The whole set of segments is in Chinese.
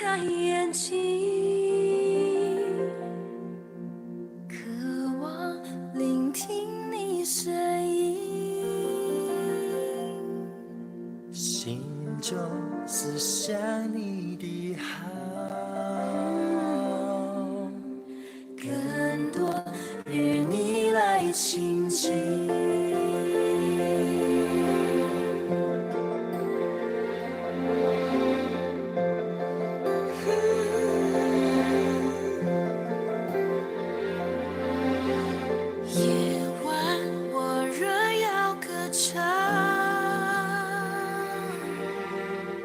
开眼睛，渴望聆听你声音，心中思想你的好，更多与你来亲近。夜晚我若要歌唱，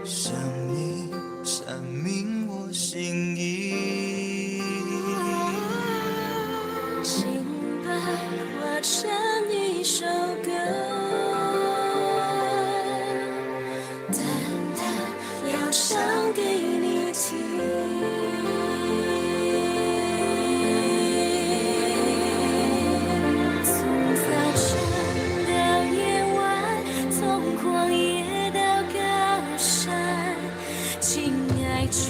向你阐明我心意，轻摆化成一首歌，淡淡要唱给你听。从早晨到夜晚，从旷野到高山，亲爱主，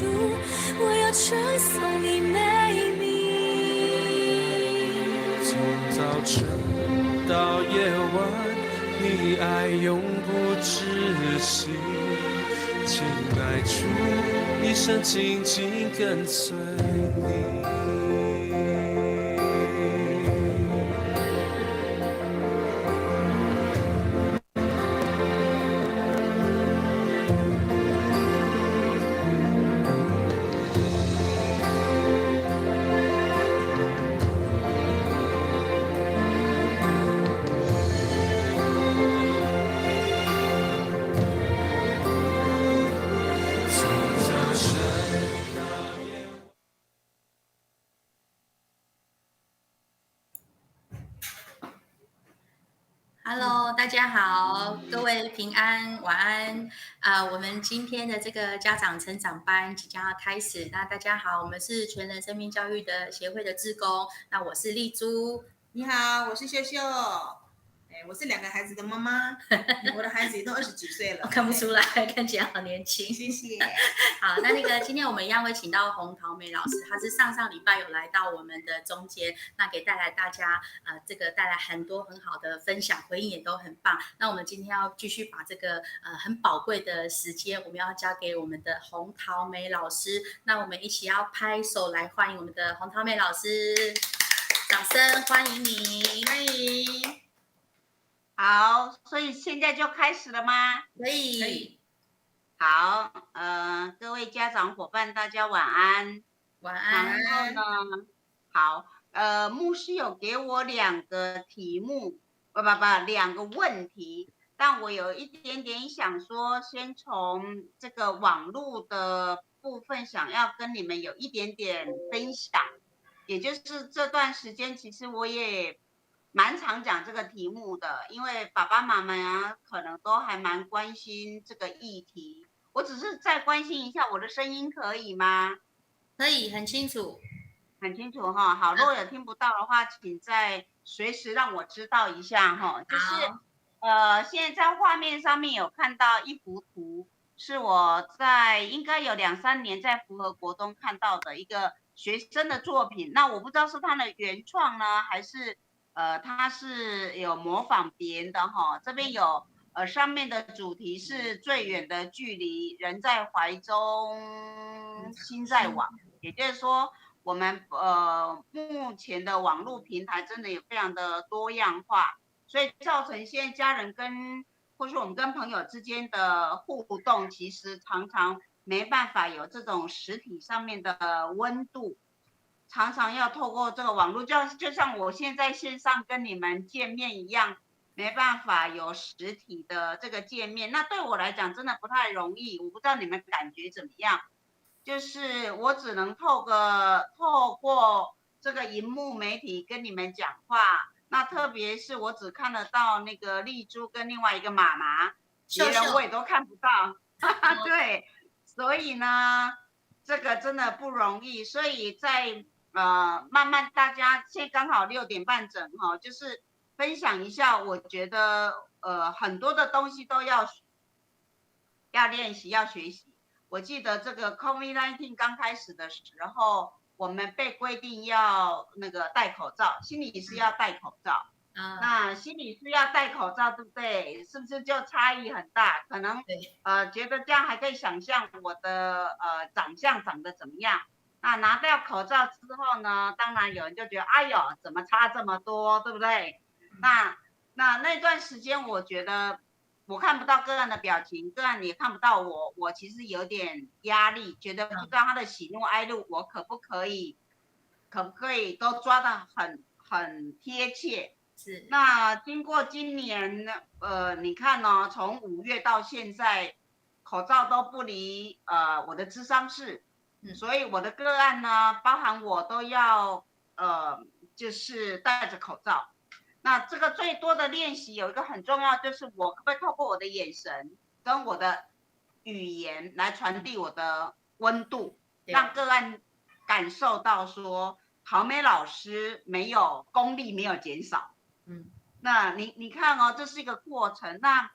我要称颂你美名。从早晨到夜晚，你爱永不止息。亲爱主，一生紧紧跟随你。Hello，大家好，各位平安，晚安我们今天的这个家长成长班即将要开始。那大家好，我们是全人生命教育的协会的志工。那我是丽珠。你好，我是秀秀。我是2个孩子的妈妈，我的孩子也都20几岁了。我看不出来，看起来好年轻。谢谢。好，那今天我们一样会请到洪桃美老师，她是上礼拜有来到我们的中间，那给大家带来很多很好的分享，回应也都很棒。那我们今天要继续把这个很宝贵的时间，我们要交给我们的洪桃美老师。那我们一起要拍手来欢迎我们的洪桃美老师，掌声欢迎你，欢迎。好，所以现在就开始了吗？可以。好，各位家长伙伴，大家晚安。晚安。然后呢，好，牧师有给我2个题目，2个问题，但我有一点点想说，先从这个网络的部分，想要跟你们有一点点分享，也就是这段时间，其实我也蛮常讲这个题目的，因为爸爸妈妈啊，可能都还蛮关心这个议题。我只是再关心一下，我的声音可以吗？可以，很清楚。很清楚哈。好，如果有听不到的话，请再随时让我知道一下哈。就是现在在画面上面有看到一幅图，是我在应该有2、3年在福和国中看到的一个学生的作品。那我不知道是他的原创呢，还是他是有模仿别人的哈。这边有上面的主题是最远的距离，人在怀中，心在网。也就是说，我们目前的网络平台真的也非常的多样化，所以造成现在家人或是我们跟朋友之间的互动，其实常常没办法有这种实体上面的温度。常常要透过这个网络，就像我现在线上跟你们见面一样，没办法有实体的这个见面。那对我来讲真的不太容易，我不知道你们感觉怎么样。就是我只能透过这个荧幕媒体跟你们讲话。那特别是我只看得到那个丽珠跟另外一个妈妈，别人我也都看不到。对，所以呢，这个真的不容易。所以在慢慢大家现在刚好6点半整哈，就是分享一下，我觉得很多的东西都要练习要学习。我记得这个 COVID-19 刚开始的时候，我们被规定要那个戴口罩，心理师要戴口罩。那心理师要戴口罩，对不对？是不是就差异很大？可能觉得这样还可以想象我的长相长得怎么样。那拿掉口罩之后呢，当然有人就觉得，哎呦，怎么差这么多，对不对？那段时间，我觉得我看不到个案的表情，个案也看不到我，我其实有点压力，觉得不知道他的喜怒哀乐，我可不可以都抓得很贴切。是。那经过今年，你看哦，从5月到现在，口罩都不离我的咨商室，所以我的个案呢，包含我都要就是戴着口罩。那这个最多的练习有一个很重要，就是我可不可以透过我的眼神跟我的语言来传递我的温度，让个案感受到说，陶美老师没有功力没有减少。那你看哦，这是一个过程。那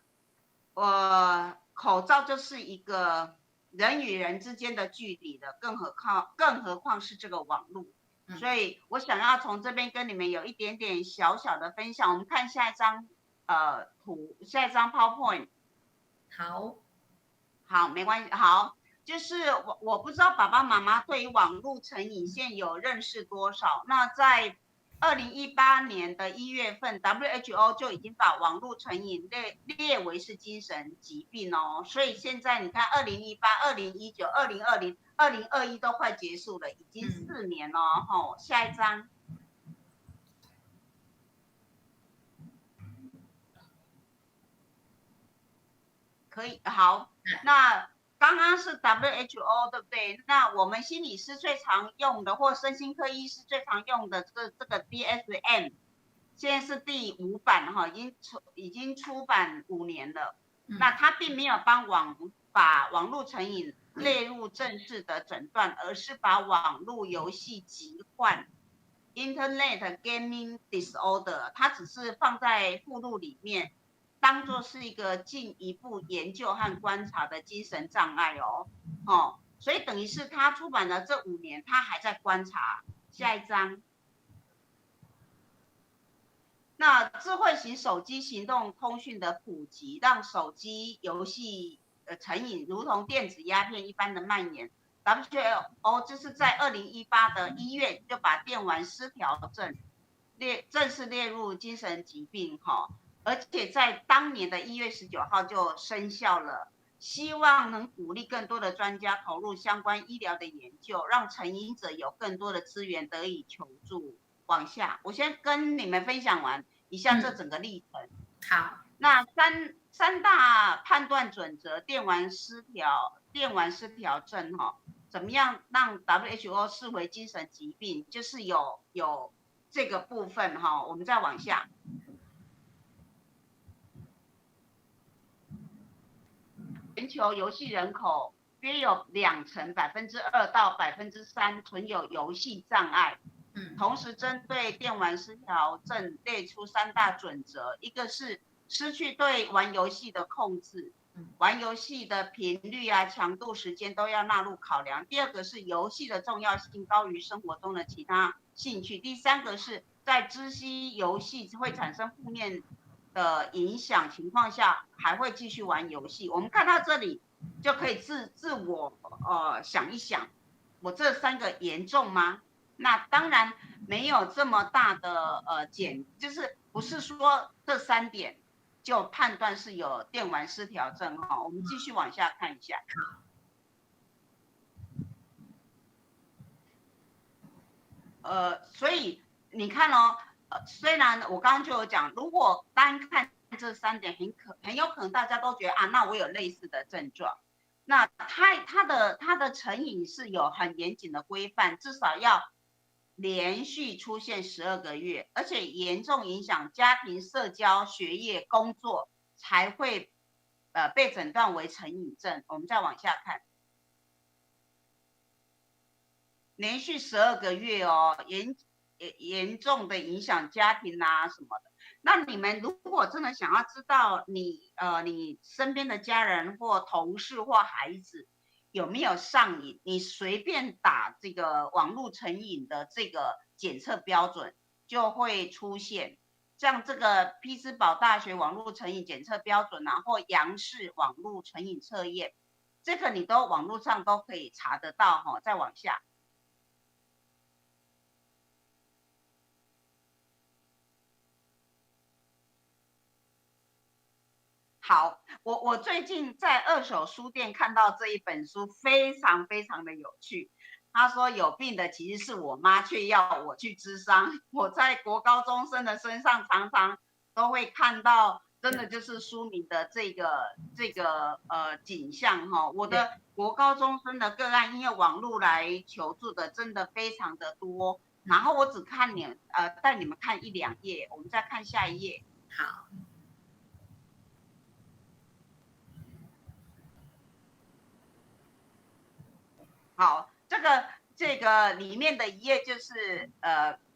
口罩就是一个人与人之间的距离的，更何况是这个网络。所以我想要从这边跟你们有一点点小小的分享。我们看下一张下一张 PowerPoint。好，没关系。好，就是我不知道爸爸妈妈对于网络成瘾现有认识多少。那在2018年的1月份 ，WHO 就已经把网络成瘾列为是精神疾病哦。所以现在你看，2018、2019、2020、2021都快结束了，已经4年了哦。下一张，可以，好，那。刚刚是 WHO 对不对？那我们心理师最常用的，或身心科医师最常用的这个 DSM， 现在是第5版哈，已经出版5年了。那它并没有把网络成瘾列入正式的诊断，而是把网络游戏疾患 Internet Gaming Disorder， 它只是放在附录里面。当作是一个进一步研究和观察的精神障碍哦，所以等于是他出版了这5年，他还在观察。下一章，那智慧型手机行动通讯的普及，让手机游戏成瘾如同电子鸦片一般的蔓延。WHO 就是在2018的1月就把电玩失调症正式列入精神疾病哈。而且在当年的1月19号就生效了，希望能鼓励更多的专家投入相关医疗的研究，让成瘾者有更多的资源得以求助。往下，我先跟你们分享完一下这整个历程。好，那三大判断准则，电玩失调症怎么样让 WHO 视为精神疾病？就是有这个部分我们再往下。全球游戏人口约有2%， 2%到3%存有游戏障碍。同时针对电玩失调症列出3大准则，一个是失去对玩游戏的控制，玩游戏的频率强度、时间都要纳入考量。第2个是游戏的重要性高于生活中的其他兴趣。第3个是在知悉游戏会产生负面的影响情况下，还会继续玩游戏。我们看到这里就可以自我想一想，我这3个严重吗？那当然没有这么大的就是不是说这3点就判断是有电玩失调症我们继续往下看一下。所以你看虽然我刚刚就有讲，如果单看这3点，很有可能大家都觉得那我有类似的症状。那它的成瘾是有很严谨的规范，至少要连续出现12个月，而且严重影响家庭、社交、学业、工作，才会被诊断为成瘾症。我们再往下看，连续12个月严重的影响家庭什么的。那你们如果真的想要知道你身边的家人或同事或孩子有没有上瘾，你随便打这个网络成瘾的这个检测标准就会出现，像这个匹兹堡大学网络成瘾检测标准啊，或杨氏网络成瘾测验，这个你都网络上都可以查得到哈。再往下。好，我最近在二手书店看到这一本书，非常非常的有趣。他说有病的其实是我妈，却要我去咨商。我在国高中生的身上常常都会看到，真的就是书名的这个景象哈。我的国高中生的个案，因为网络来求助的真的非常的多。然后我只看带你们看1、2页，我们再看下一页。好。好，这个里面的一页就是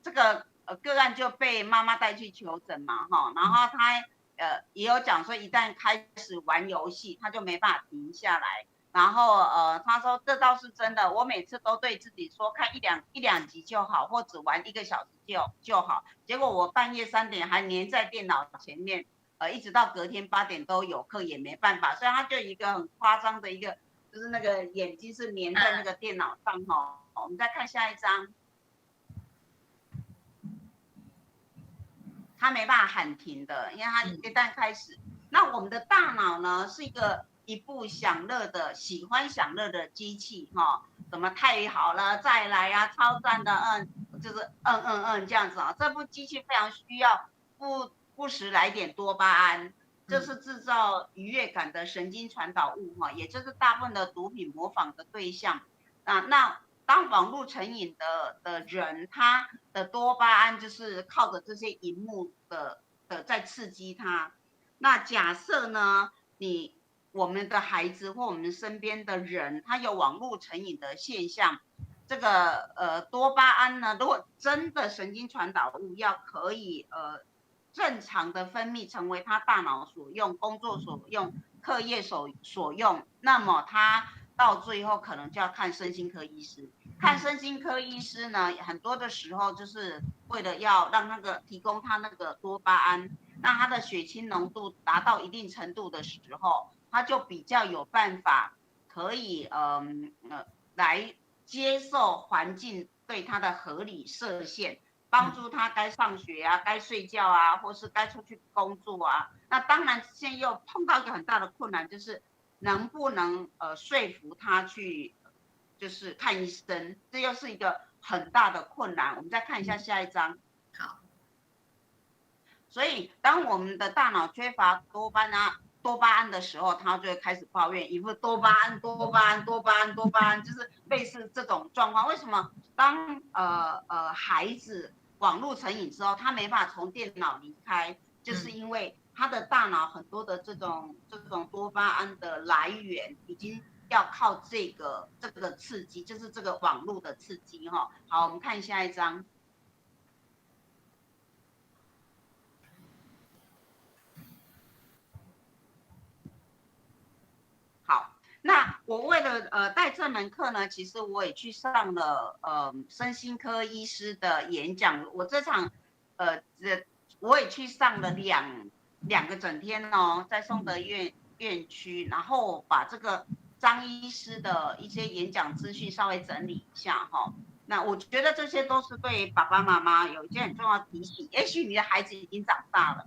这个个案就被妈妈带去求诊嘛哈，然后他也有讲说一旦开始玩游戏，他就没办法停下来，然后他说这倒是真的，我每次都对自己说看一两集就好，或只玩1个小时就好，结果我半夜3点还黏在电脑前面，一直到隔天8点都有课也没办法，所以他就一个很夸张的一个。就是那个眼睛是粘在那个电脑上哈，我们再看下一张，他没办法喊停的，因为他一旦开始，那我们的大脑呢是一部享乐的、喜欢享乐的机器哈，什么太好了，再来啊，超赞的，就是这样子啊，这部机器非常需要不时来点多巴胺。这是制造愉悦感的神经传导物哈，也就是大部分的毒品模仿的对象啊。那当网络成瘾的人，他的多巴胺就是靠着这些荧幕的在刺激他。那假设呢，我们的孩子或我们身边的人，他有网络成瘾的现象，这个多巴胺呢，如果真的神经传导物可以正常的分泌成为他大脑所用、工作所用、课业所用，那么他到最后可能就要看身心科医师。看身心科医师呢，很多的时候就是为了要让提供他那个多巴胺，让他的血清浓度达到一定程度的时候，他就比较有办法可以来接受环境对他的合理设限。帮助他该上学啊，该睡觉啊，或是该出去工作啊。那当然，现在又碰到一个很大的困难，就是能不能说服他去，就是看医生，这又是一个很大的困难。我们再看一下下一章。好。所以，当我们的大脑缺乏多巴胺的时候，他就会开始抱怨，一副多巴胺，就是类似这种状况。为什么？当孩子网络成瘾之后，他没办法从电脑离开，就是因为他的大脑很多的这种多巴胺的来源已经要靠这个刺激，就是这个网络的刺激哈。好，我们看下一章。好，那我为了带这门课呢，其实我也去上了身心科医师的演讲。我这场我也去上了两个整天哦，在松德院区，然后把这个张医师的一些演讲资讯稍微整理一下哈。那我觉得这些都是对爸爸妈妈有一件很重要的提醒。也许你的孩子已经长大了。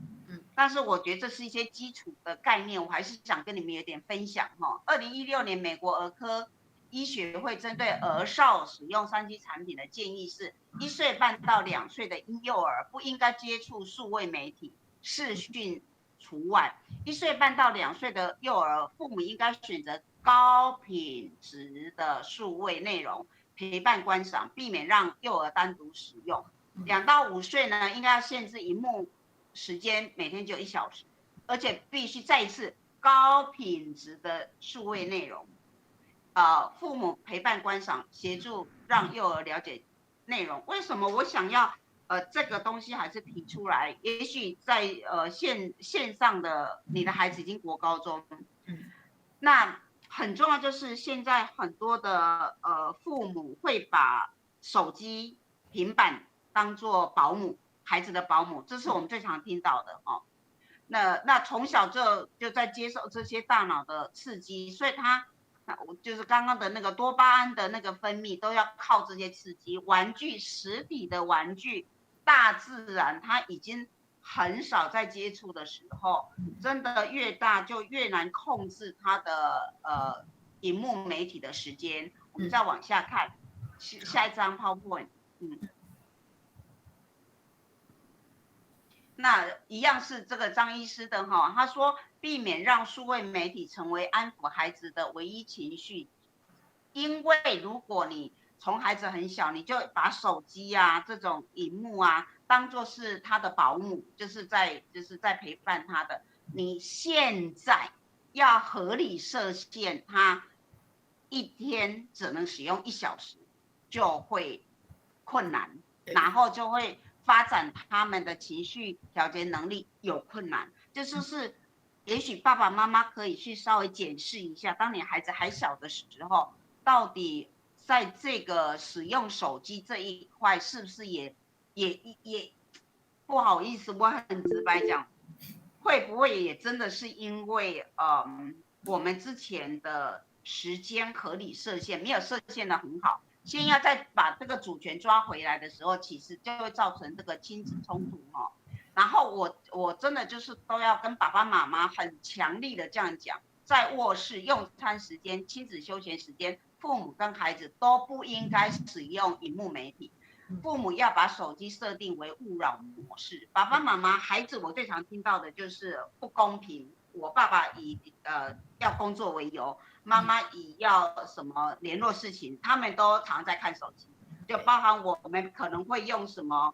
但是我觉得这是一些基础的概念，我还是想跟你们有点分享哈。2016年美国儿科医学会针对儿少使用3C 产品的建议是，1岁半到2岁的婴幼儿不应该接触数位媒体，视讯除外。1岁半到2岁的幼儿，父母应该选择高品质的数位内容陪伴观赏，避免让幼儿单独使用。2到5岁呢，应该要限制荧幕时间每天就1小时，而且必须再一次高品质的数位内容，父母陪伴观赏，协助让幼儿了解内容。为什么我想要这个东西还是提出来？也许在线上的你的孩子已经国高中，那很重要，就是现在很多的父母会把手机、平板当做保姆，孩子的保姆，这是我们最常听到的哦。那从小就在接受这些大脑的刺激，所以他就是刚刚的那个多巴胺的那个分泌都要靠这些刺激。玩具，实体的玩具，大自然他已经很少在接触的时候，真的越大就越难控制他的荧幕媒体的时间。我们再往下看，下一张 PowerPoint， 那一样是这个张医师的哈，他说避免让数位媒体成为安抚孩子的唯一情绪，因为如果你从孩子很小，你就把手机啊这种荧幕啊当作是他的保姆，就是在陪伴他的，你现在要合理设限，他一天只能使用1小时，就会困难，然后就会发展他们的情绪调节能力有困难。这就是也许爸爸妈妈可以去稍微检视一下，当你孩子还小的时候，到底在这个使用手机这一块是不是也不好意思，我很直白讲，会不会也真的是因为我们之前的时间合理设限没有设限的很好，先要再把这个主权抓回来的时候，其实就会造成这个亲子冲突哦。然后我真的就是都要跟爸爸妈妈很强力的这样讲，在卧室用餐时间、亲子休闲时间，父母跟孩子都不应该使用荧幕媒体。父母要把手机设定为勿扰模式。爸爸妈妈、孩子，我最常听到的就是不公平。我爸爸以要工作为由，妈妈以要什么联络事情，他们都常在看手机，就包含我们可能会用什么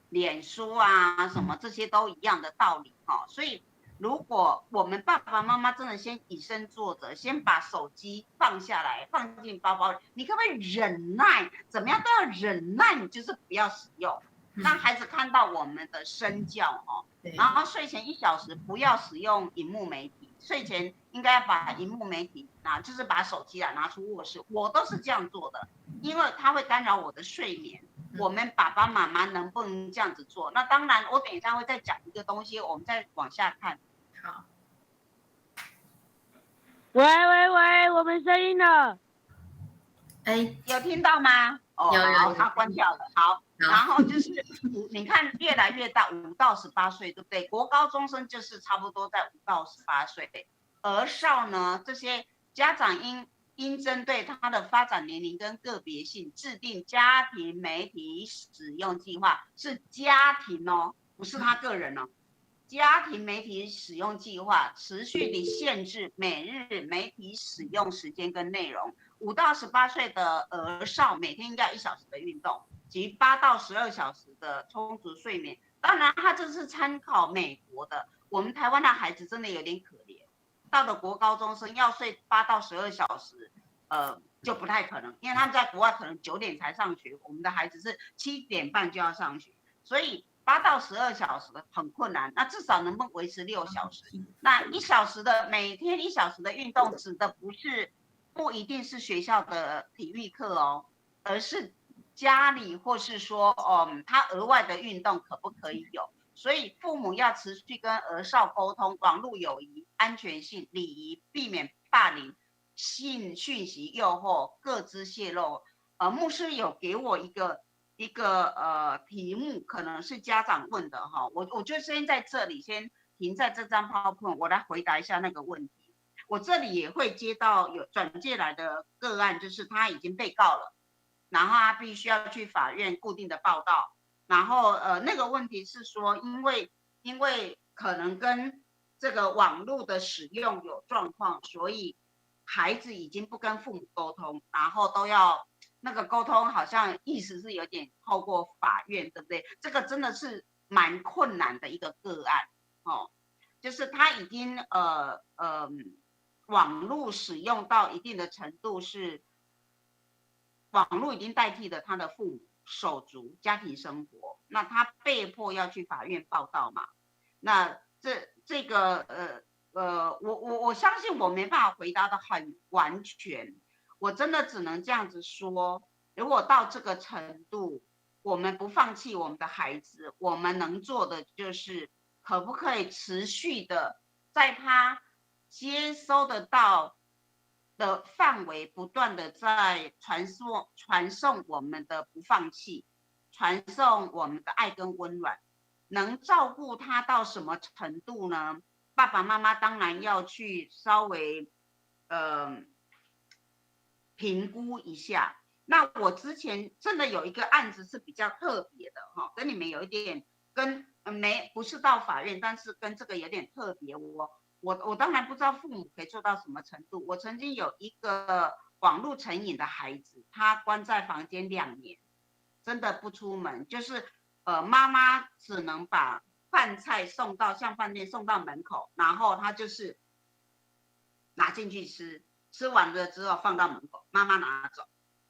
脸书啊，什么这些都一样的道理哈。所以如果我们爸爸妈妈真的先以身作则，先把手机放下来，放进包包里，你可不可以忍耐？怎么样都要忍耐，你就是不要使用，让孩子看到我们的身教哦。然后睡前1小时不要使用荧幕媒体，睡前应该要把荧幕媒体就是把手机拿出卧室，我都是这样做的，因为它会干扰我的睡眠。我们爸爸妈妈能不能这样子做？那当然，我等一下会再讲一个东西，我们再往下看。好，喂，我没声音了。哎，有听到吗？哦，有，他关掉了。好，然后就是你看越来越大，5到18岁，对不对？国高中生就是差不多在5到18岁，儿少呢，这些家长应针对他的发展年龄跟个别性制定家庭媒体使用计划，是家庭哦，不是他个人哦。家庭媒体使用计划持续地限制每日媒体使用时间跟内容。5到18岁的儿少每天应该1小时的运动，及8到12小时的充足睡眠。当然，他这是参考美国的，我们台湾的孩子真的有点可怜。到了国高中生要睡8到12小时，就不太可能，因为他们在国外可能9点才上学，我们的孩子是7点半就要上学，所以8到12小时很困难。那至少能不能维持6小时？那1小时的每天1小时的运动，指的不一定是学校的体育课哦，而是家里或是说他额外的运动可不可以有？所以父母要持续跟儿少沟通网络友谊、安全性、礼仪，避免霸凌、性讯息诱惑、个资泄露。牧师有给我一个题目，可能是家长问的哈，我就先在这里先停在这张 PowerPoint， 我来回答一下那个问题。我这里也会接到有转介来的个案，就是他已经被告了，然后他必须要去法院固定的报到。然后那个问题是说，因为可能跟这个网络的使用有状况，所以孩子已经不跟父母沟通，然后都要那个沟通，好像意思是有点透过法院，对不对？这个真的是蛮困难的一个个案哦，就是他已经网络使用到一定的程度，是网络已经代替了他的父母手足家庭生活，那他被迫要去法院报到嘛？那这个我相信我没办法回答的很完全，我真的只能这样子说，如果到这个程度，我们不放弃我们的孩子，我们能做的就是可不可以持续的在他接收得到的范围，不断的在传送我们的不放弃，传送我们的爱跟温暖，能照顾他到什么程度呢？爸爸妈妈当然要去稍微评估一下。那我之前真的有一个案子是比较特别的哈，跟你们有一点不是到法院，但是跟这个有点特别。我当然不知道父母可以做到什么程度。我曾经有一个网络成瘾的孩子，他关在房间2年，真的不出门，就是妈妈只能把饭菜像饭店送到门口，然后他就是拿进去吃，吃完了之后放到门口，妈妈拿走。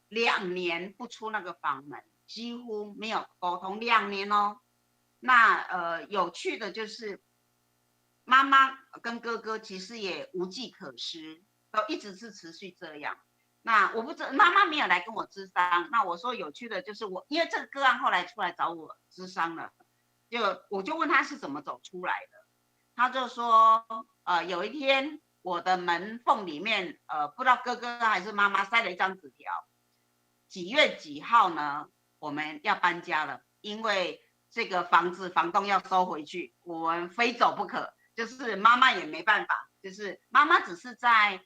2年不出那个房门，几乎没有沟通，2年哦。那有趣的就是妈妈跟哥哥其实也无计可施，都一直是持续这样。那我不知道妈妈没有来跟我咨商，那我说有趣的就是因为这个个案后来出来找我咨商了，我就问他是怎么走出来的，他就说有一天我的门缝里面不知道哥哥还是妈妈塞了一张纸条，几月几号呢？我们要搬家了，因为这个房子房东要收回去，我们非走不可。就是妈妈也没办法，就是妈妈只是在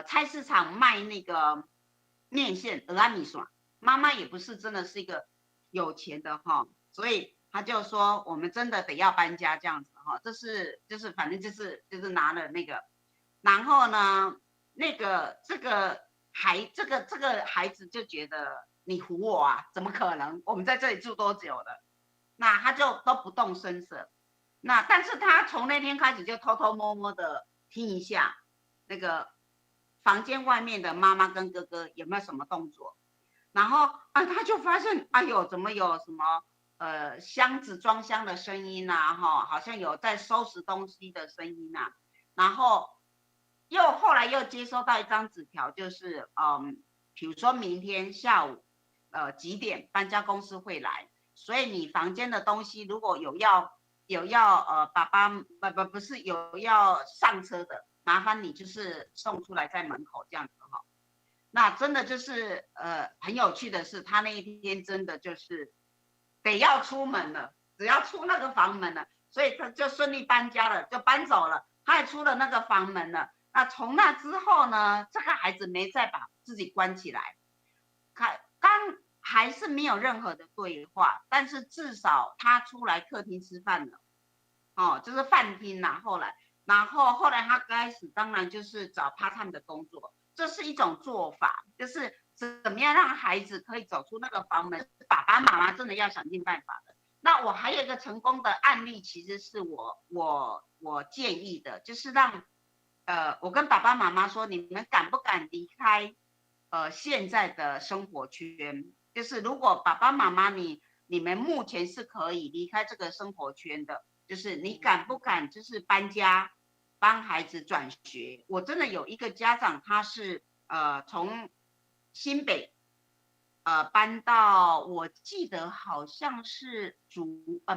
菜市场卖那个面线蚵仔米线，妈妈也不是真的是一个有钱的哈，所以他就说我们真的得要搬家这样子哈，就是反正就是拿了那个，然后呢这个孩子就觉得你唬我啊，怎么可能？我们在这里住多久了？那他就都不动声色。那但是他从那天开始就偷偷摸摸的听一下那个房间外面的妈妈跟哥哥有没有什么动作，然后他就发现哎呦怎么有什么箱子装箱的声音啊哈，好像有在收拾东西的声音啊，然后后来又接收到一张纸条，就是比如说明天下午几点搬家公司会来，所以你房间的东西如果有要爸爸不是有要上车的，麻烦你就是送出来在门口这样子哈。那真的就是很有趣的是，他那一天真的就是得要出门了，只要出那个房门了，所以他就顺利搬家了，就搬走了，他也出了那个房门了。那从那之后呢，这个孩子没再把自己关起来，还是没有任何的对话，但是至少他出来客厅吃饭了，就是饭厅啦。然后来他开始当然就是找 part time 的工作，这是一种做法，就是怎么样让孩子可以走出那个房门，爸爸妈妈真的要想尽办法的。那我还有一个成功的案例，其实是我建议的，就是让我跟爸爸妈妈说，你们敢不敢离开现在的生活圈？就是如果爸爸妈妈你们目前是可以离开这个生活圈的，就是你敢不敢就是搬家帮孩子转学？我真的有一个家长，他是从新北搬到我记得好像是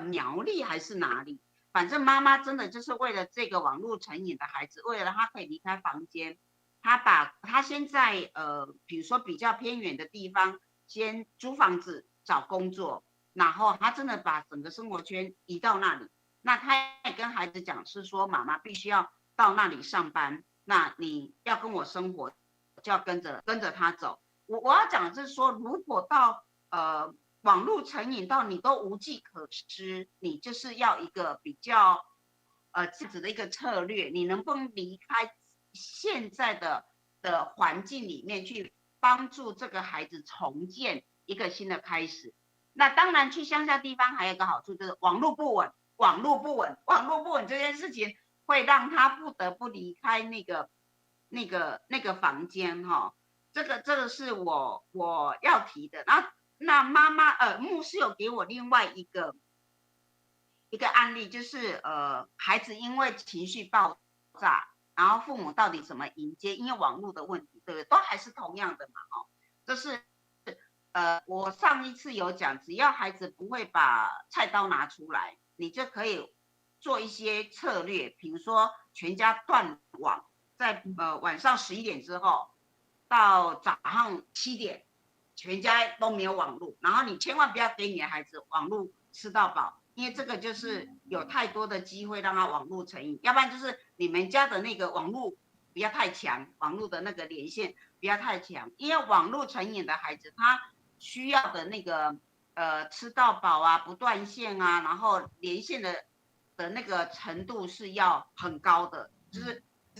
苗栗还是哪里，反正妈妈真的就是为了这个网络成瘾的孩子，为了他可以离开房间，他先在比如说比较偏远的地方先租房子找工作，然后他真的把整个生活圈移到那里。那他也跟孩子讲是说，妈妈必须要到那里上班，那你要跟我生活，就要跟着他走。我要讲的是说，如果到网络成瘾到你都无计可施，你就是要一个比较这样子的一个策略，你能不能离开现在的环境里面去帮助这个孩子重建一个新的开始？那当然去乡下地方还有一个好处就是网络不稳这件事情会让他不得不离开那个房间哈。这个是我要提的。那妈妈牧师有给我另外一个案例，就是孩子因为情绪暴炸，然后父母到底怎么迎接？因为网络的问题，对不对？都还是同样的嘛，这是我上一次有讲，只要孩子不会把菜刀拿出来，你就可以做一些策略，比如说全家断网，在晚上11点之后到早上7点，全家都没有网络，然后你千万不要给你的孩子网络吃到饱，因为这个就是有太多的机会让他网络成瘾，要不然就是你们家的那个网络不要太强，网络的那个连线不要太强，因为网络成瘾的孩子他需要的那个吃到饱啊，不断线啊，然后连线的那个程度是要很高的，就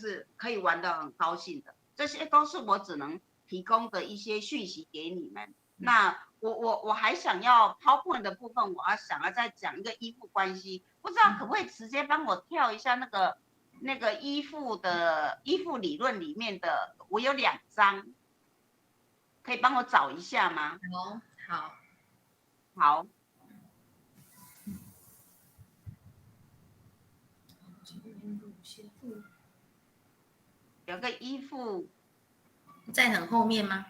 是可以玩得很高兴的，这些都是我只能提供的一些讯息给你们。那我还想要 PowerPoint 的部分，我想要再讲一个依附关系，不知道可不可以直接帮我跳一下那个依附理论里面的，我有2张，可以帮我找一下吗？好。有个依附，在很后面吗？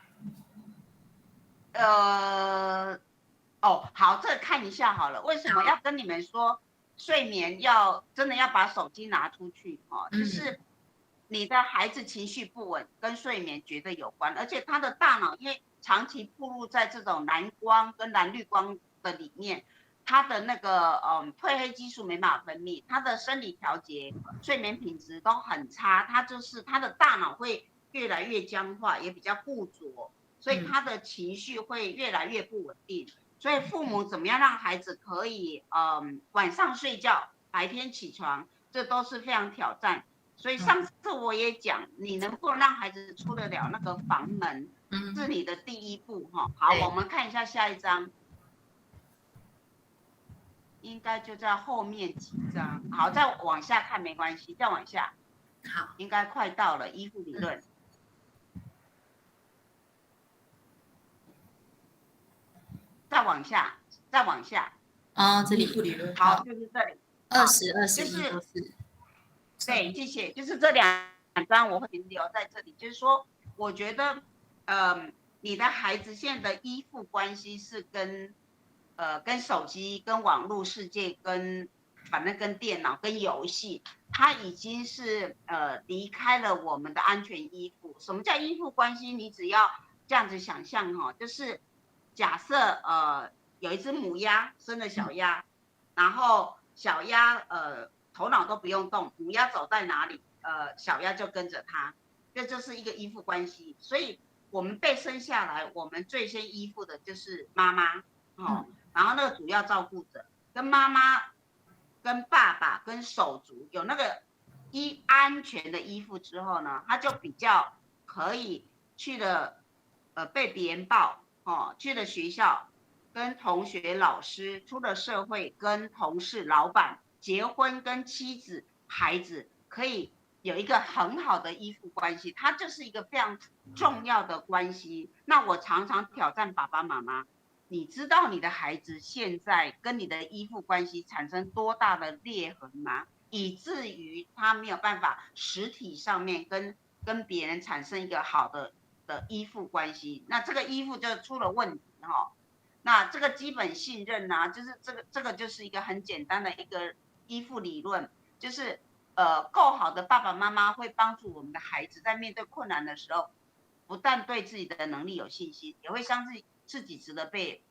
好，这个看一下好了。为什么要跟你们说睡眠真的要把手机拿出去？就是你的孩子情绪不稳跟睡眠绝对有关，而且他的大脑因为长期暴露在这种蓝光跟蓝绿光的里面，他的那个褪黑激素没办法分泌，他的生理调节、睡眠品质都很差，他的大脑会越来越僵化，也比较固着，所以他的情绪会越来越不稳定。所以父母怎么样让孩子可以晚上睡觉，白天起床，这都是非常挑战。所以上次我也讲，你能不能让孩子出得了那个房门，是你的第一步哈。好，我们看一下下一张，应该就在后面几张。好，再往下看没关系，再往下。好，应该快到了依附理论。再往下，再往下。这里依附理论。好，就是这里。20、21、24。对，谢谢。就是这2张我会停留在这里，就是说，我觉得，你的孩子现在的依附关系是跟手机、跟网络世界、反正跟电脑、跟游戏，他已经是离开了我们的安全依附。什么叫依附关系？你只要这样子想象就是假设有一只母鸭生了小鸭，然后小鸭头脑都不用动，母鸭走在哪里，小鸭就跟着它，这就是一个依附关系。所以我们被生下来，我们最先依附的就是妈妈然后那个主要照顾者跟妈妈、跟爸爸、跟手足有那个安全的依附之后呢，他就比较可以去了被别人抱去了学校，跟同学、老师，出了社会，跟同事、老板。结婚跟妻子、孩子可以有一个很好的依附关系，它就是一个非常重要的关系。那我常常挑战爸爸妈妈，你知道你的孩子现在跟你的依附关系产生多大的裂痕吗？以至于他没有办法实体上面跟别人产生一个好的依附关系，那这个依附就出了问题那这个基本信任呢，就是这个就是一个很简单的一个依附理论，就是够好的爸爸妈妈会帮助我们的孩子在面对困难的时候，不但对自己的能力有信心，也会相信自己值得被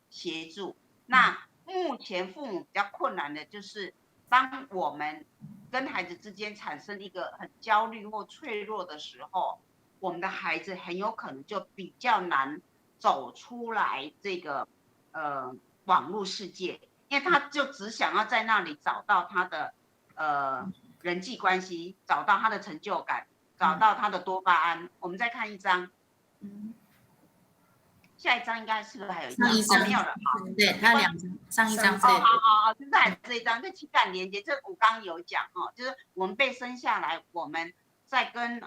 协助。那目前父母比较困难的就是，当我们跟孩子之间产生一个很焦虑或脆弱的时候，我们的孩子很有可能就比较难走出来这个网络世界，因为他就只想要在那里找到他的人际关系，找到他的成就感，找到他的多巴胺。我们再看一张，下一张应该是不是还有一张？没有了，好，对，还有2张，上一张是。好，就是还这一张，这情感连接，这我刚刚有讲就是我们被生下来，我们在跟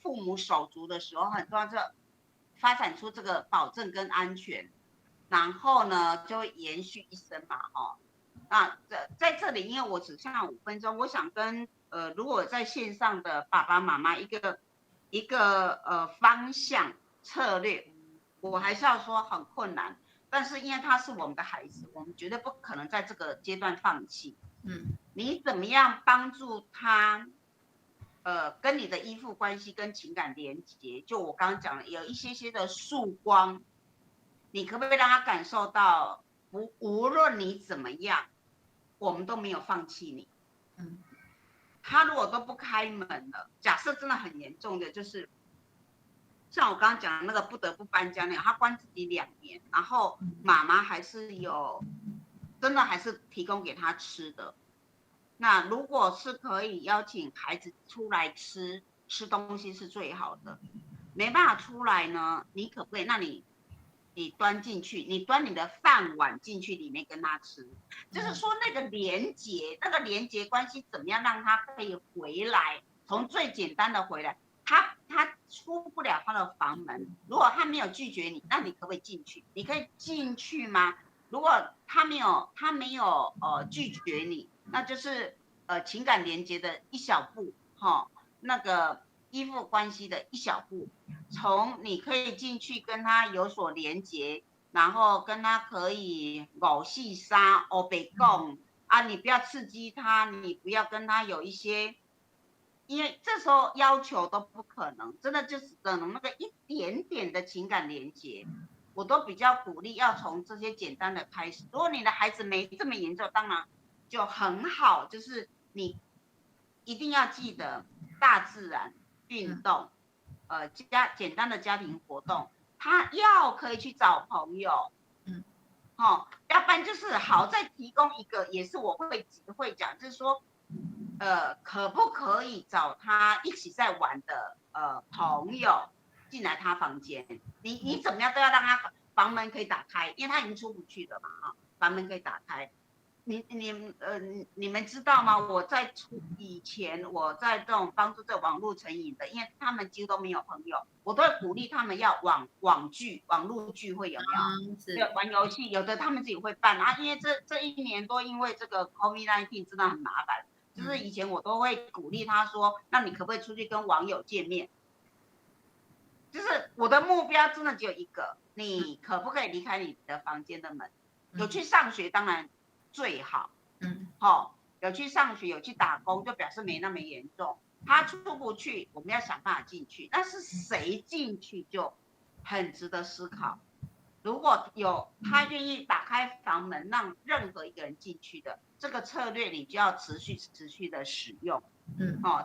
父母手足的时候，很重要，就发展出这个保证跟安全，然后呢就会延续一生嘛那在这里，因为我只剩下5分钟，我想跟如果在线上的爸爸妈妈一个方向策略，我还是要说很困难，但是因为他是我们的孩子，我们绝对不可能在这个阶段放弃。你怎么样帮助他？跟你的依附关系跟情感连结，就我刚刚讲的，有一些的曙光，你可不可以让他感受到，无论你怎么样，我们都没有放弃你。他如果都不开门了，假设真的很严重的，就是像我刚刚讲的那个不得不搬家那样，他关自己2年，然后妈妈还是真的还是提供给他吃的。那如果是可以邀请孩子出来吃东西是最好的，没办法出来呢，你可不可以？那你端进去，你端你的饭碗进去里面跟他吃，就是说那个连结关系怎么样让他可以回来，从最简单的回来，他出不了他的房门，如果他没有拒绝你，那你可不可以进去？你可以进去吗？如果他没有拒绝你，那就是情感连接的一小步，那个依附关系的一小步，从你可以进去跟他有所连接，然后跟他可以5四3黑白讲啊，你不要刺激他，你不要跟他有一些，因为这时候要求都不可能，真的就是可能那个一点点的情感连接。我都比较鼓励要从这些简单的开始。如果你的孩子没这么严重，当然就很好，就是你一定要记得大自然运动，简单的家庭活动，他要可以去找朋友，要不然就是好再提供一个，也是我会讲，就是说，可不可以找他一起在玩的朋友进来他房间？你怎么样都要让他房门可以打开，因为他已经出不去了嘛，房门可以打开。你们知道吗？我在以前我在这种帮助这网络成瘾的，因为他们几乎都没有朋友，我都会鼓励他们要网络聚会，有没有？对，玩游戏，有的他们自己会办啊。因为这1年多，因为这个 COVID-19 真的很麻烦，就是以前我都会鼓励他说，那你可不可以出去跟网友见面？就是我的目标真的只有一个，你可不可以离开你的房间的门？有去上学当然最好，有去上学有去打工就表示没那么严重。他出不去，我们要想办法进去，但是谁进去就很值得思考。如果有他愿意打开房门让任何一个人进去的这个策略，你就要持续的使用。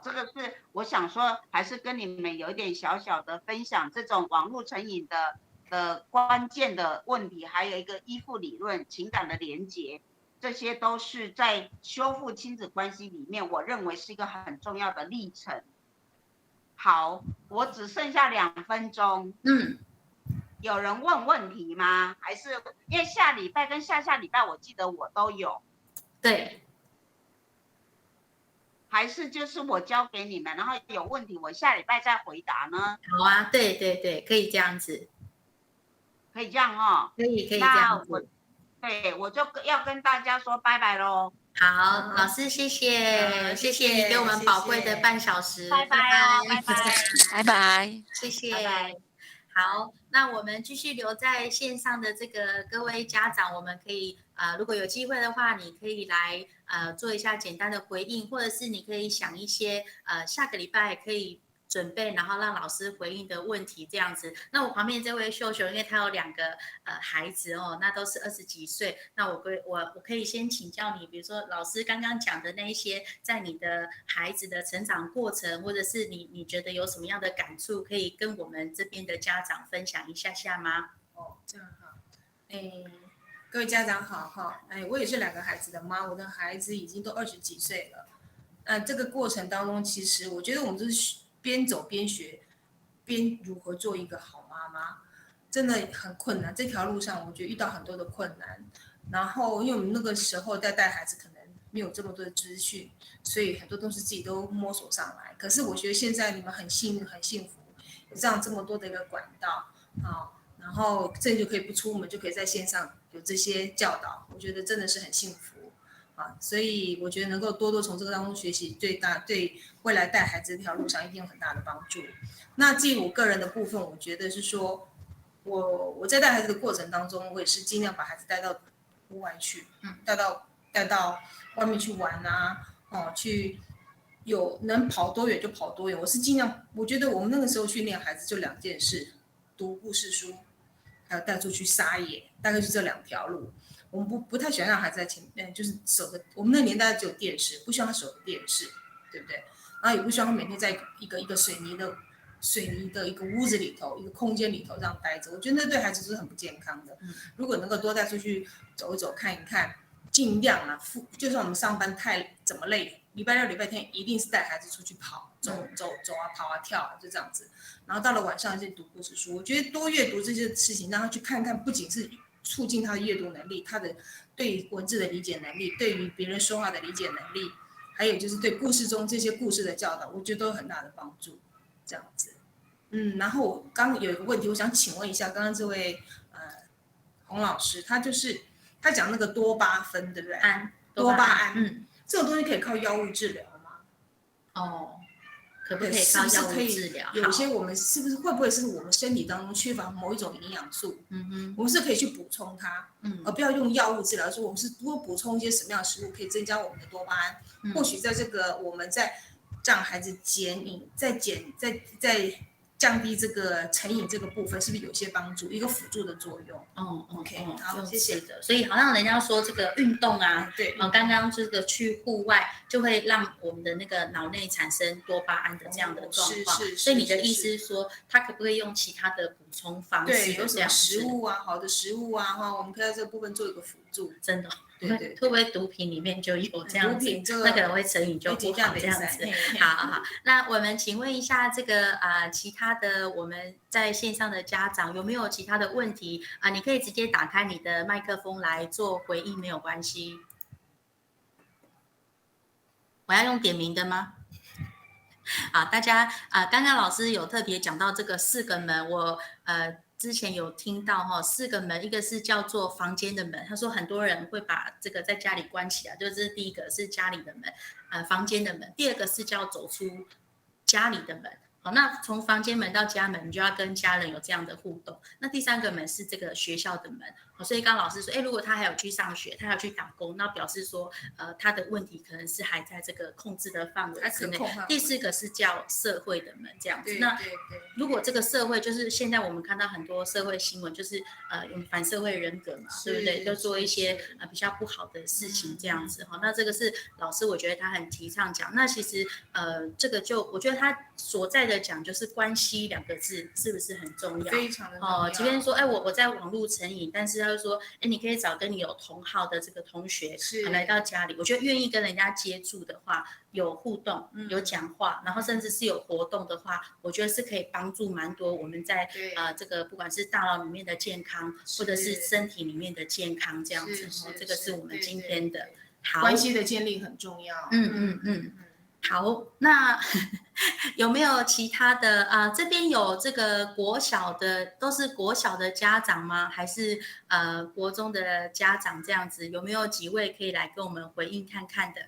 这个是我想说，还是跟你们有一点小小的分享，这种网络成瘾的关键的问题，还有一个依附理论、情感的连结，这些都是在修复亲子关系里面，我认为是一个很重要的历程。好，我只剩下2分钟。有人问问题吗？还是因为下礼拜跟下下礼拜我记得我都有。对。还是就是我交给你们，然后有问题我下礼拜再回答呢？好啊，对对对，可以这样子。可以这样哦。可以这样子。我就要跟大家说拜拜咯。好，老师谢谢，谢谢你给我们宝贵的半小时。拜拜哦，拜拜，拜拜，谢谢。拜拜。好，那我们继续留在线上的这个各位家长，我们可以如果有机会的话，你可以来做一下简单的回应，或者是你可以想一些下个礼拜可以准备，然后让老师回应的问题这样子。那我旁边这位秀秀，因为她有2个孩子哦，那都是20几岁，那我可以先请教你，比如说老师刚刚讲的那一些，在你的孩子的成长过程，或者是你觉得有什么样的感触，可以跟我们这边的家长分享一下吗？这样好。各位家长好哈，我也是2个孩子的妈，我的孩子已经都20几岁了。这个过程当中，其实我觉得我们都是边走边学，边如何做一个好妈妈，真的很困难。这条路上，我觉得遇到很多的困难。然后，因为我们那个时候在带孩子，可能没有这么多的资讯，所以很多东西自己都摸索上来。可是我觉得现在你们很幸运、很幸福，有这么多的一个管道，然后这就可以不出门，就可以在线上有这些教导，我觉得真的是很幸福。啊，所以我觉得能够多多从这个当中学习，对未来带孩子这条路上一定有很大的帮助。那至于我个人的部分，我觉得是说，我在带孩子的过程当中，我也是尽量把孩子带到户外去，带到外面去玩啊，去能跑多远就跑多远。我是尽量，我觉得我们那个时候训练孩子就2件事：读故事书，还有带出去撒野，大概就这2条路。我们不太喜欢让孩子在前面，就是守着。我们那个年代只有电视，不希望他守着电视，对不对？然后也不希望他每天在一个水泥的一个屋子里头，一个空间里头这样待着。我觉得那对孩子是很不健康的。如果能够多带出去走一走、看一看，尽量啊，就算我们上班怎么累，礼拜六、礼拜天一定是带孩子出去跑、走啊、跑啊、跳啊，就这样子。然后到了晚上就读故事书。我觉得多阅读这些事情，让他去看看，不仅是促进他的阅读能力，他的对文字的理解能力，对于别人说话的理解能力，还有就是对故事中这些故事的教导，我觉得都有很大的帮助。这样子，然后我刚有一个问题，我想请问一下，刚刚这位洪老师，他讲那个多巴酚，对不对？多巴胺，这种东西可以靠药物治疗吗？哦，可不可以靠药物治疗？有些我们是不是会不会是我们身体当中缺乏某一种营养素？我们是可以去补充它，而不要用药物治疗。说我们是多补充一些什么样的食物可以增加我们的多巴胺？或许在这个我们在让孩子减瘾，在降低这个成瘾这个部分，是不是有些帮助？一个辅助的作用。OK， 好，谢谢。所以好像人家说这个运动啊，对，刚刚这个去户外就会让我们的那个脑内产生多巴胺的这样的状况。所以你的意思是说，他可不可以用其他的补充方式？对，有什么食物啊，好的食物啊，我们可以在这个部分做一个辅助。真的。对，会不会毒品里面就有这样子？那可能会成瘾就不好这样子。好，那我们请问一下这个其他的我们在线上的家长有没有其他的问题啊？你可以直接打开你的麦克风来做回应，没有关系。我要用点名的吗？好，大家刚刚老师有特别讲到这个4个门，我之前有听到4个门，一个是叫做房间的门，他说很多人会把这个在家里关起来，就是第一个是家里的门，房间的门，第二个是叫走出家里的门。好，那从房间门到家门，你就要跟家人有这样的互动。那第3个门是这个学校的门，所以刚刚老师说，如果他还有去上学，他还有去打工，那表示说，他的问题可能是还在这个控制的范围之内。第4个是叫社会的门，这样子。那如果这个社会就是现在我们看到很多社会新闻，就是用反社会人格嘛，对不对？就做一些比较不好的事情这样子。那这个是老师，我觉得他很提倡讲。那其实这个就我觉得他所在的讲就是关系2个字是不是很重要？非常的重要。即便说我在网络成瘾，但是他就说你可以找跟你有同好的这个同学来到家里，我觉得愿意跟人家接触的话，有互动，有讲话，然后甚至是有活动的话，我觉得是可以帮助蛮多我们在这个不管是大脑里面的健康，或者是身体里面的健康这样子。这个是我们今天的关系的建立很重要。好，那有没有其他的这边有这个国小的，都是国小的家长吗？还是国中的家长这样子？有没有几位可以来跟我们回应看看的？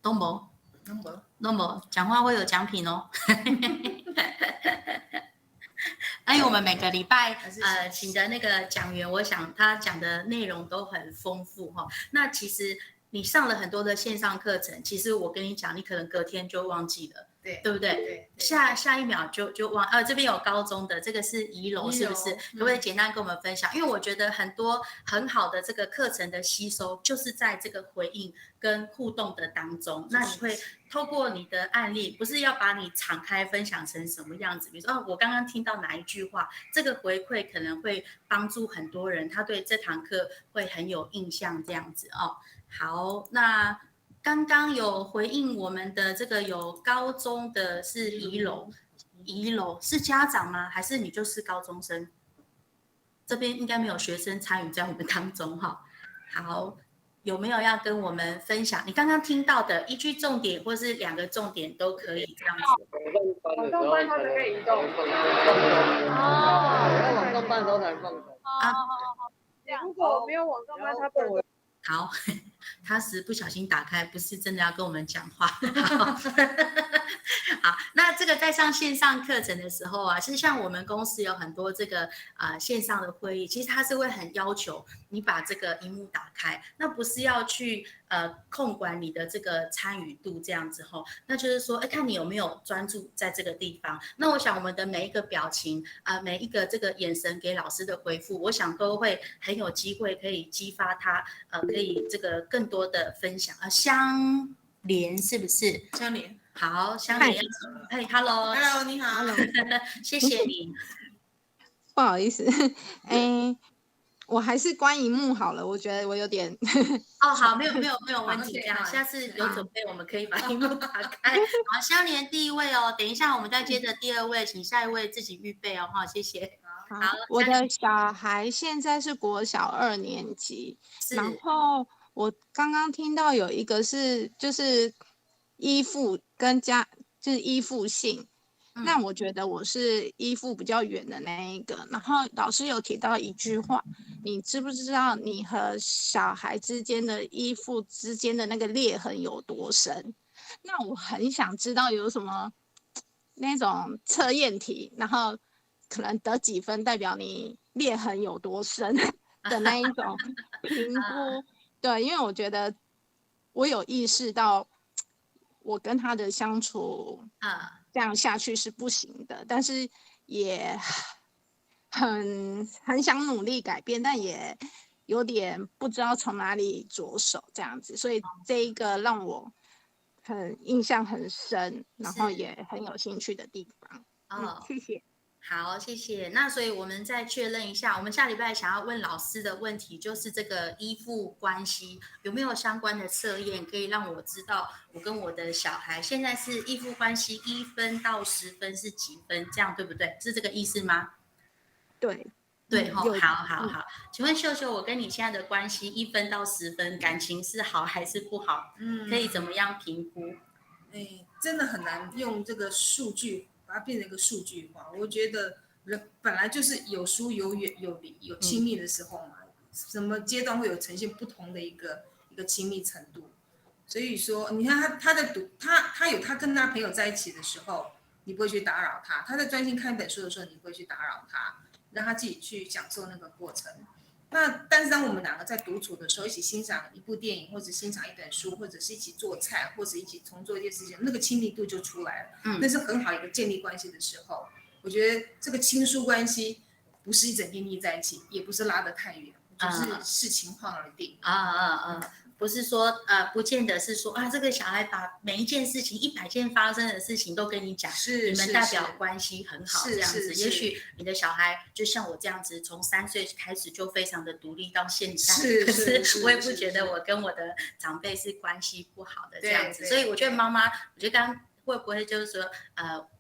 都没，讲话会有奖品哦。因为我们每个礼拜请的那个讲员，我想他讲的内容都很丰富那其实你上了很多的线上课程，其实我跟你讲，你可能隔天就忘记了，对不对？对，下一秒就忘。这边有高中的，这个是宜楼，是不是？可不可以简单跟我们分享？因为我觉得很多很好的这个课程的吸收，就是在这个回应跟互动的当中。那你会透过你的案例，不是要把你敞开分享成什么样子？比如说，我刚刚听到哪一句话，这个回馈可能会帮助很多人，他对这堂课会很有印象，这样子好，那刚刚有回应我们的这个有高中的是宜楼是家长吗？还是你就是高中生？这边应该没有学生参与在我们当中好，有没有要跟我们分享你刚刚听到的一句重点，或是2个重点都可以这样子？往动班它才可以移动。往动班的时候才放手。这样如果没有网上麦，他不能。好，他是不小心打开，不是真的要跟我们讲话。好，那这个在上线上课程的时候啊，其实像我们公司有很多这个线上的会议，其实它是会很要求你把这个荧幕打开，那不是要去控管你的这个参与度这样子吼，那就是说，看你有没有专注在这个地方。那我想我们的每一个表情每一个这个眼神给老师的回复，我想都会很有机会可以激发他可以这个更多的分享相连是不是？相连。好，相连。Hello， 你好。谢谢你。不好意思，我还是关荧幕好了，我觉得我有点好，没有问题，这样下次有准备我们可以把荧幕打开。好，相连第一位哦，等一下我们再接着第二位，请下一位自己预备哦，谢谢。好，我的小孩现在是国小2年级，然后我刚刚听到有一个是就是依附跟就是依附性。那我觉得我是依附比较远的那一个，然后老师有提到一句话，你知不知道你和小孩之间的依附之间的那个裂痕有多深？那我很想知道有什么那种测验题，然后可能得几分代表你裂痕有多深的那一种评估。对，因为我觉得我有意识到我跟他的相处这样下去是不行的，但是也很想努力改变，但也有点不知道从哪里着手这样子，所以这一个让我很印象很深，然后也很有兴趣的地方。谢谢。好，谢谢。那所以我们再确认一下，我们下礼拜想要问老师的问题，就是这个依附关系有没有相关的测验，可以让我知道我跟我的小孩现在是依附关系1分到10分是几分，这样对不对？是这个意思吗？对，好。请问秀秀，我跟你现在的关系1分到10分，感情是好还是不好？可以怎么样评估？真的很难用这个数据把它变成一个数据化。我觉得人本来就是有疏有远有离有亲密的时候嘛，什么阶段会有呈现不同的一个亲密程度。所以说，你看他有他跟他朋友在一起的时候，你不会去打扰他；他在专心看一本书的时候，你不会去打扰他，让他自己去享受那个过程。但是当我们两个在独处的时候，一起欣赏一部电影，或者欣赏一本书，或者是一起做菜，或者一起重做一件事情，那个亲密度就出来了。那是很好一个建立关系的时候。我觉得这个亲疏关系不是一整天腻在一起，也不是拉得太远，就是视情况而定。不是说不见得是说这个小孩把每一件事情100件发生的事情都跟你讲，你们代表关系很好这样子。也许你的小孩就像我这样子，从3岁开始就非常的独立到现在，可是我也不觉得我跟我的长辈是关系不好的这样子。所以我觉得妈妈，我觉得刚刚会不会就是说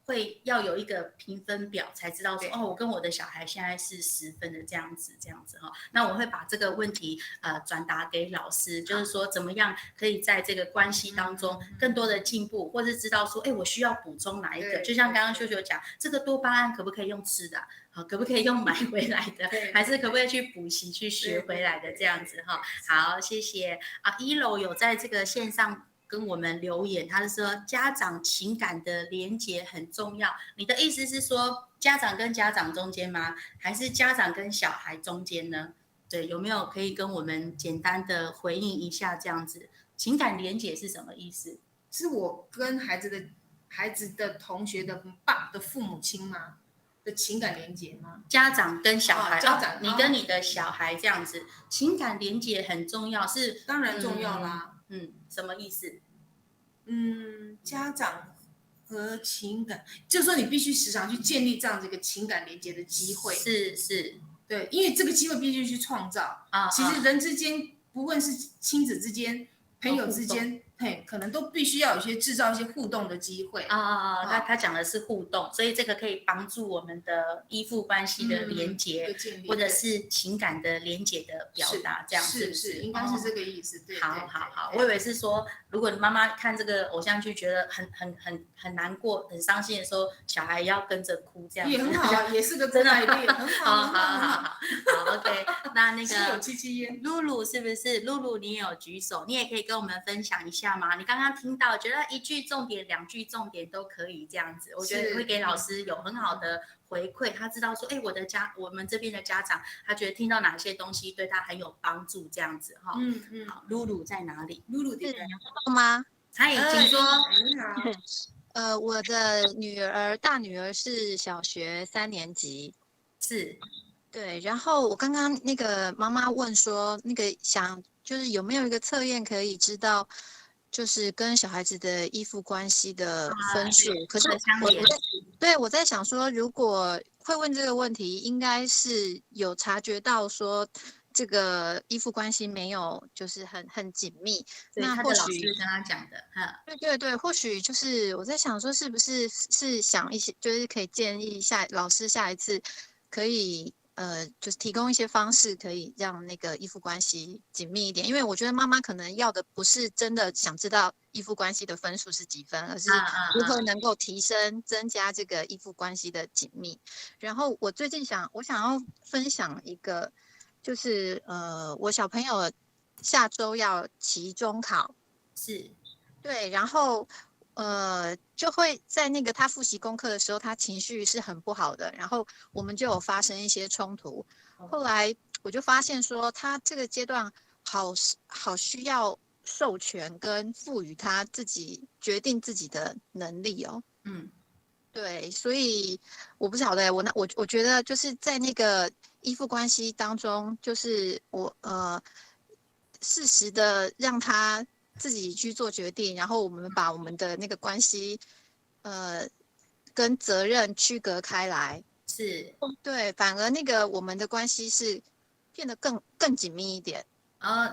会要有一个评分表，才知道说我跟我的小孩现在是10分的这样子哈。那我会把这个问题转达给老师，就是说怎么样可以在这个关系当中更多的进步，或是知道说我需要补充哪一个。就像刚刚秀秀讲，这个多巴胺可不可以用吃的，可不可以用买回来的，还是可不可以去补习去学回来的这样子哈。好，谢谢1楼有在这个线上跟我们留言，他是说家长情感的连结很重要。你的意思是说家长跟家长中间吗？还是家长跟小孩中间呢？对，有没有可以跟我们简单的回应一下这样子？情感连结是什么意思？是我跟孩子的同学的父母亲吗？的情感连结吗？家长跟小孩，你跟你的小孩这样子，情感连结很重要，是当然重要啦。什么意思？家长和情感，就是说你必须时常去建立这样的一个情感连接的机会。是，对，因为这个机会必须去创造。其实人之间，不论是亲子之间、朋友之间，可能都必须要有制造一些互动的机会。他讲的是互动，所以这个可以帮助我们的依附关系的连结，或者是情感的连结的表达，这样是应该是这个意思。对，好，我以为是说，如果你妈妈看这个偶像剧觉得很难过、很伤心的时候，小孩要跟着哭，这样也很好，也是个真爱，很好。好 ，OK。那那是有个戚戚焉。露露是不是？露露你也有举手，你也可以跟我们分享一下吗？你刚刚听到，觉得一句重点、2句重点都可以这样子，我觉得会给老师有很好的回馈，他知道说，哎，我们这边的家长，他觉得听到哪些东西对他很有帮助，这样子哈。好，露露在哪里？露露是吗？嗨，请说。你好。我的大女儿是小学3年级，是，对。然后我刚刚那个妈妈问说，那个就是有没有一个测验可以知道，就是跟小孩子的依附关系的分数？可是我在想说，如果会问这个问题，应该是有察觉到说，这个依附关系没有就是很紧密，那或许跟他讲的，对，或许就是我在想说，是不是想一些，就是可以建议老师下一次可以就是提供一些方式，可以让那个依附关系紧密一点。因为我觉得妈妈可能要的不是真的想知道依附关系的分数是几分，而是如何能够增加这个依附关系的紧密。然后我最近我想要分享一个。就是我小朋友下周要期中考，是，对，然后就会在那个他复习功课的时候，他情绪是很不好的，然后我们就有发生一些冲突。后来我就发现说，他这个阶段好需要授权跟赋予他自己决定自己的能力哦。对，所以我不晓得，我觉得就是在那个依附关系当中，就是适时的让他自己去做决定，然后我们把我们的那个关系跟责任区隔开来，是，对，反而那个我们的关系是变得更紧密一点。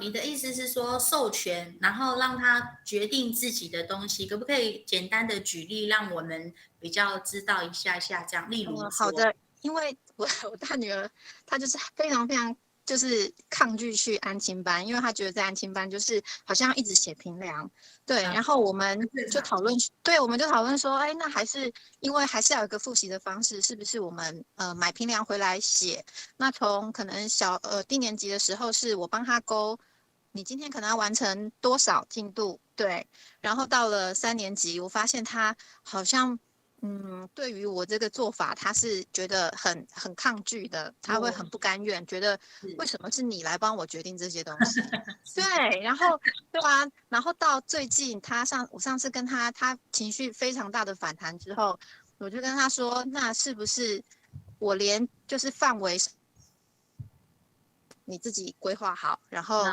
你的意思是说授权，然后让他决定自己的东西，可不可以简单的举例，让我们比较知道一下这样？例如说，好的，因为我大女儿她就是非常非常就是抗拒去安亲班，因为她觉得在安亲班就是好像一直写评量，对，然后我们就讨论说，哎，那因为还是要有一个复习的方式，是不是我们买评量回来写？那从可能低年级的时候，是我帮他勾，你今天可能要完成多少进度，对，然后到了3年级，我发现他好像。对于我这个做法，他是觉得很抗拒的，他会很不甘愿，觉得为什么是你来帮我决定这些东西？对，然后对啊，然后到最近我上次跟他情绪非常大的反弹之后，我就跟他说，那是不是我连就是范围你自己规划好，然后。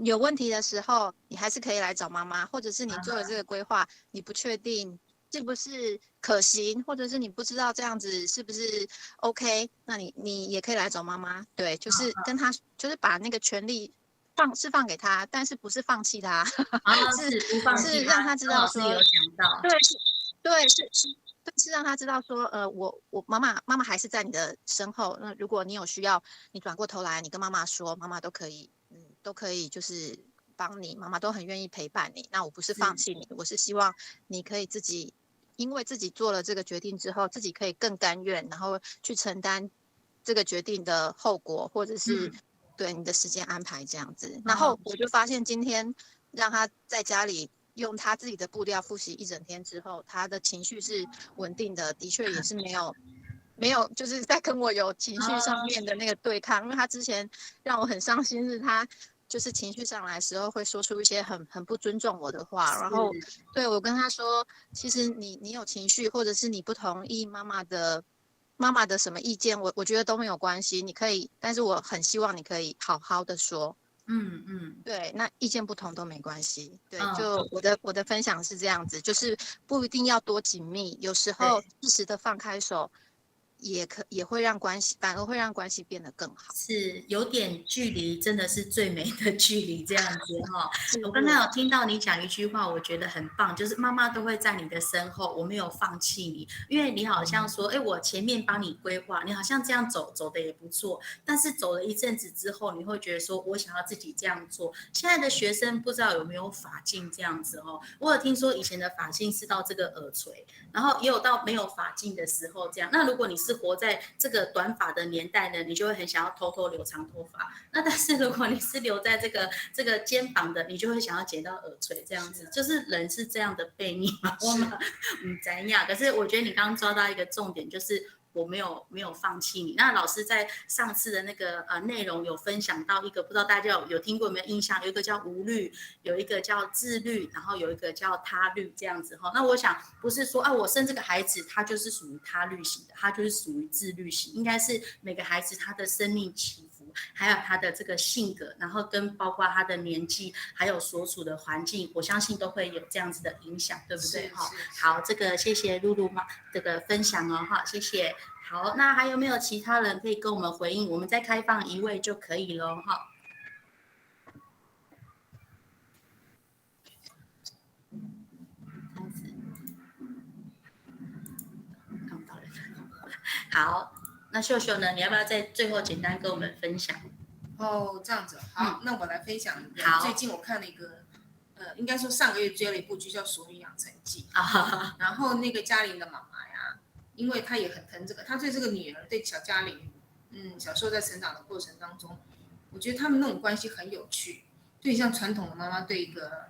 有问题的时候，你还是可以来找妈妈，或者是你做了这个规划，你不确定是不是可行，或者是你不知道这样子是不是 OK， 那你也可以来找妈妈。对，就是跟他，就是把那个权利释放给他，但是不是放弃他，是让他知道说，对，是让他知道说，我妈妈还是在你的身后。那如果你有需要，你转过头来，你跟妈妈说，妈妈都可以，就是帮你，妈妈都很愿意陪伴你。那我不是放弃你，我是希望你可以因为自己做了这个决定之后，自己可以更甘愿，然后去承担这个决定的后果，或者是对你的时间安排这样子。然后我就发现今天让他在家里用他自己的步调复习一整天之后，他的情绪是稳定的，的确也是没有就是在跟我有情绪上面的那个对抗，因为他之前让我很伤心，是他就是情绪上来的时候会说出一些很不尊重我的话，然后对我跟他说，其实你有情绪，或者是你不同意妈妈的什么意见，我觉得都没有关系，你可以，但是我很希望你可以好好的说。对，那意见不同都没关系。对，就我的分享是这样子，就是不一定要多紧密，有时候适时的放开手。也会让关系，反而会让关系变得更好。是有点距离，真的是最美的距离，这样子哈。我刚才有听到你讲一句话，我觉得很棒，就是妈妈都会在你的身后，我没有放弃你，因为你好像说，哎，我前面帮你规划，你好像这样走的也不错，但是走了一阵子之后，你会觉得说我想要自己这样做。现在的学生不知道有没有发镜这样子哦，我有听说以前的发镜是到这个耳垂，然后也有到没有发镜的时候这样。那如果你是是活在这个短发的年代呢，你就会很想要偷偷留长头发。那但是如果你是留在这个肩膀的，你就会想要剪到耳垂这样子，就是人是这样的悖逆嘛，我们怎样？可是我觉得你刚刚抓到一个重点，就是我没有放弃你。那老师在上次的那个内容有分享到一个，不知道大家有听过有没有印象？有一个叫无虑，有一个叫自律，然后有一个叫他律这样子哈。那我想不是说我生这个孩子他就是属于他律型的，他就是属于自律型，应该是每个孩子他的生命起伏，还有他的这个性格，然后跟包括他的年纪，还有所处的环境，我相信都会有这样子的影响，对不对哈？好，这个谢谢露露妈这个分享哦哈，谢谢。好，那还有没有其他人可以跟我们回应？我们再开放一位就可以了哈。看不到人。好，那秀秀呢？你要不要在最后简单跟我们分享？哦，这样子，好，那我来分享一个。好，最近我看了一个，应该说上个月追了一部剧叫《熟女养成记》然后那个嘉玲的妈妈呀，因为她也很疼这个，她对这个女儿，对小嘉玲，小时候在成长的过程当中，我觉得他们那种关系很有趣，就像传统的妈妈对一个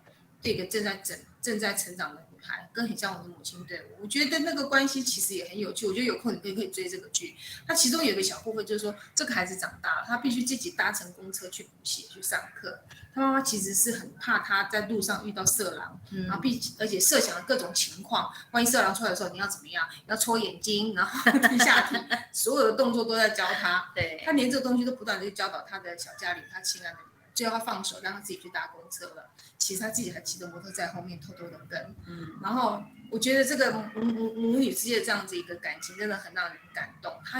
正在成长的女孩，跟很像我的母亲对我觉得那个关系其实也很有趣。我觉得有空你可以追这个剧。它其中有一个小部分就是说，这个孩子长大了，他必须自己搭乘公车去补习去上课。他妈妈其实是很怕他在路上遇到色狼，然后而且设想了各种情况，万一色狼出来的时候你要怎么样？要戳眼睛，然后踢下体，所有的动作都在教他。对，他连这个东西都不断的去教导他的小嘉玲，他亲爱的女儿。最后他放手让他自己去搭公车了，其实他自己还骑着摩托在后面偷偷的跟。然后我觉得这个母女之间的这样子一个感情真的很让人感动。他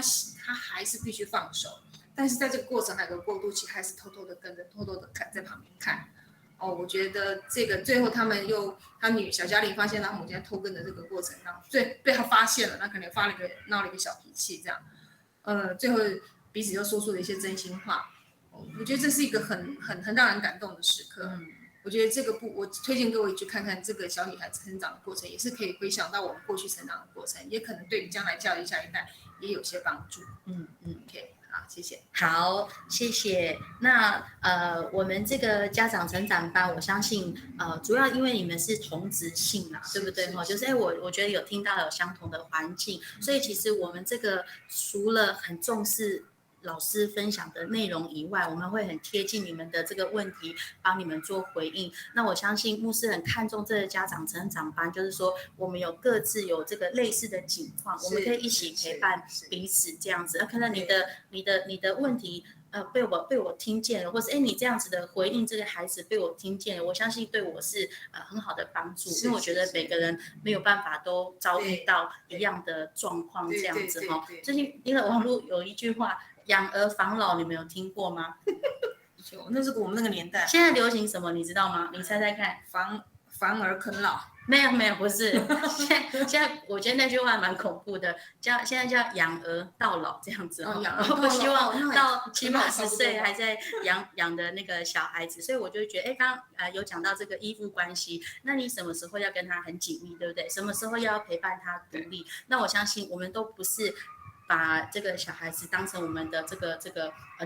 还是必须放手，但是在这个过程还有个过渡期，还是偷偷的跟着，偷偷的看在旁边看。我觉得这个最后他小嘉玲发现他母亲在偷跟的这个过程当中，被他发现了，那可能闹了一个小脾气这样。最后彼此又说出了一些真心话。我觉得这是一个很让人感动的时刻。我觉得这个我推荐各位去看看这个小女孩成长的过程，也是可以回想到我们过去成长的过程，也可能对你将来教育下一代也有些帮助。OK， 好，谢谢。好，谢谢。那我们这个家长成长班，我相信主要因为你们是同质性嘛，对不对？就是我觉得有听到有相同的环境，所以其实我们这个除了很重视老师分享的内容以外，我们会很贴近你们的这个问题，帮你们做回应。那我相信牧师很看重这个家长成长班，就是说我们有各自有这个类似的情况，我们可以一起陪伴彼此这样子。可能你的问题被我听见了，或是你这样子的回应这个孩子被我听见了，我相信对我是很好的帮助，因为我觉得每个人没有办法都遭遇到一样的状况这样子哈。最近因为网络有一句话，养儿防老，你们有听过吗？那是我们那个年代。现在流行什么你知道吗？你猜猜看。防儿啃老。没有，不是。现在我觉得那句话蛮恐怖的，现在叫养儿到老这样子。我不希望到70、80岁还在养的那个小孩子，所以我就觉得，刚刚有讲到这个依附关系，那你什么时候要跟他很紧密，对不对？什么时候要陪伴他独立？那我相信我们都不是把这个小孩子当成我们的这个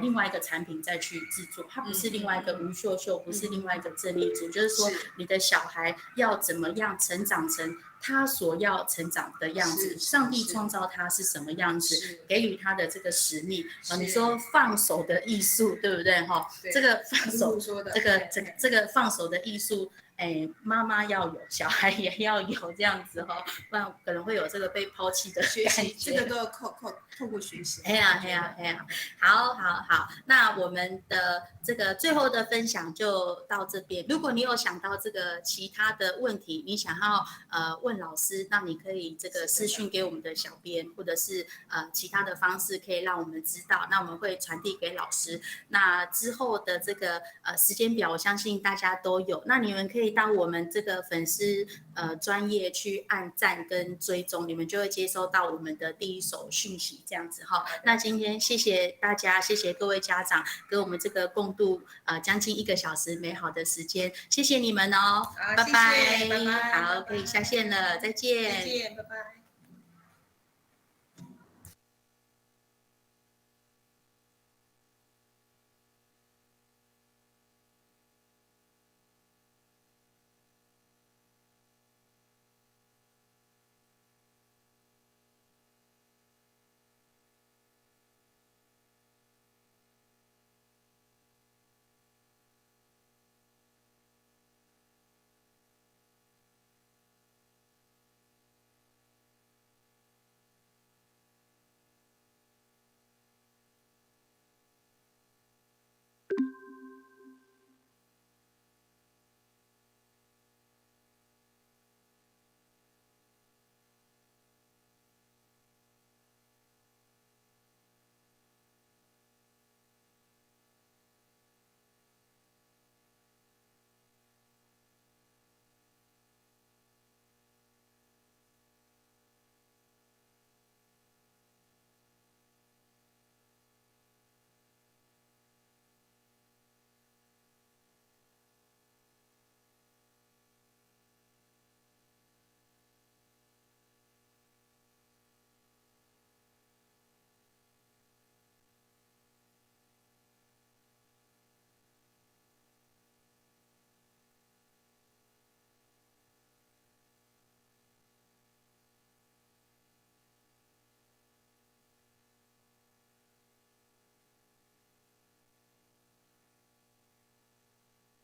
另外一个产品再去制作，它不是另外一个吴秀秀，不是另外一个郑丽竹，就是说你的小孩要怎么样成长成他所要成长的样子，上帝创造他是什么样子，给予他的这个使命。你说放手的艺术，对不对？这个放手，这个放手的艺术。妈妈要有，小孩也要有这样子不然可能会有这个被抛弃的学习，这个都要透过学习。好，那我们的这个最后的分享就到这边。如果你有想到这个其他的问题，你想要问老师，那你可以这个私讯给我们的小编，或者是其他的方式可以让我们知道，那我们会传递给老师。那之后的这个时间表，我相信大家都有，那你们可以到我们这个粉丝专页去按赞跟追踪，你们就会接收到我们的第一手讯息这样子那今天谢谢大家，谢谢各位家长跟我们这个共度将近1个小时美好的时间，谢谢你们拜拜。好，可以下线了，再见。再见，拜拜。